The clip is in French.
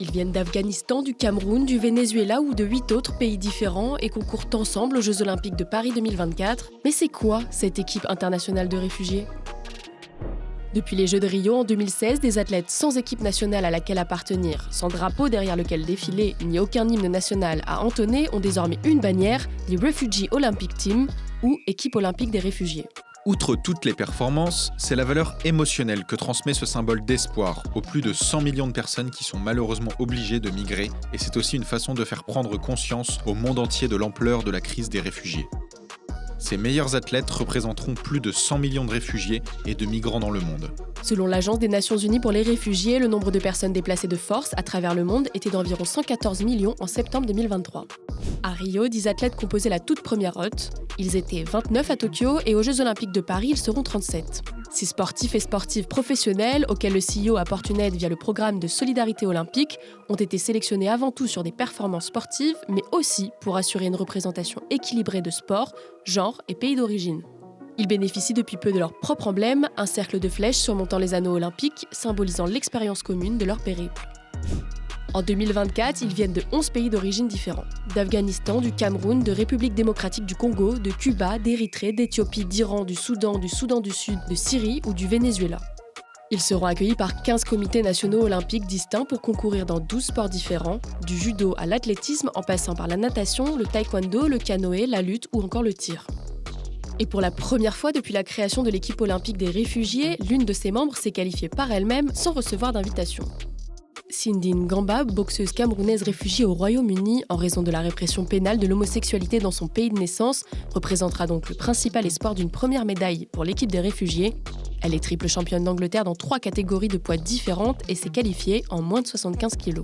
Ils viennent d'Afghanistan, du Cameroun, du Venezuela ou de 8 autres pays différents et concourent ensemble aux Jeux Olympiques de Paris 2024. Mais c'est quoi cette équipe internationale de réfugiés ? Depuis les Jeux de Rio en 2016, des athlètes sans équipe nationale à laquelle appartenir, sans drapeau derrière lequel défiler, ni aucun hymne national à entonner ont désormais une bannière, les Refugee Olympic Team, ou Équipe olympique des réfugiés. Outre toutes les performances, c'est la valeur émotionnelle que transmet ce symbole d'espoir aux plus de 100 millions de personnes qui sont malheureusement obligées de migrer, et c'est aussi une façon de faire prendre conscience au monde entier de l'ampleur de la crise des réfugiés. Ces meilleurs athlètes représenteront plus de 100 millions de réfugiés et de migrants dans le monde. Selon l'Agence des Nations Unies pour les réfugiés, le nombre de personnes déplacées de force à travers le monde était d'environ 114 millions en septembre 2023. À Rio, 10 athlètes composaient la toute première hotte. Ils étaient 29 à Tokyo et aux Jeux Olympiques de Paris, ils seront 37. Ces sportifs et sportives professionnels, auxquels le CEO apporte une aide via le programme de solidarité olympique, ont été sélectionnés avant tout sur des performances sportives, mais aussi pour assurer une représentation équilibrée de sport, genre et pays d'origine. Ils bénéficient depuis peu de leur propre emblème, un cercle de flèches surmontant les anneaux olympiques, symbolisant l'expérience commune de leur périple. En 2024, ils viennent de 11 pays d'origine différents. D'Afghanistan, du Cameroun, de République démocratique du Congo, de Cuba, d'Érythrée, d'Éthiopie, d'Iran, du Soudan du Sud, de Syrie ou du Venezuela. Ils seront accueillis par 15 comités nationaux olympiques distincts pour concourir dans 12 sports différents, du judo à l'athlétisme en passant par la natation, le taekwondo, le canoë, la lutte ou encore le tir. Et pour la première fois depuis la création de l'équipe olympique des réfugiés, l'une de ses membres s'est qualifiée par elle-même sans recevoir d'invitation. Cindy Ngamba, boxeuse camerounaise réfugiée au Royaume-Uni en raison de la répression pénale de l'homosexualité dans son pays de naissance, représentera donc le principal espoir d'une première médaille pour l'équipe des réfugiés. Elle est triple championne d'Angleterre dans 3 catégories de poids différentes et s'est qualifiée en moins de 75 kg.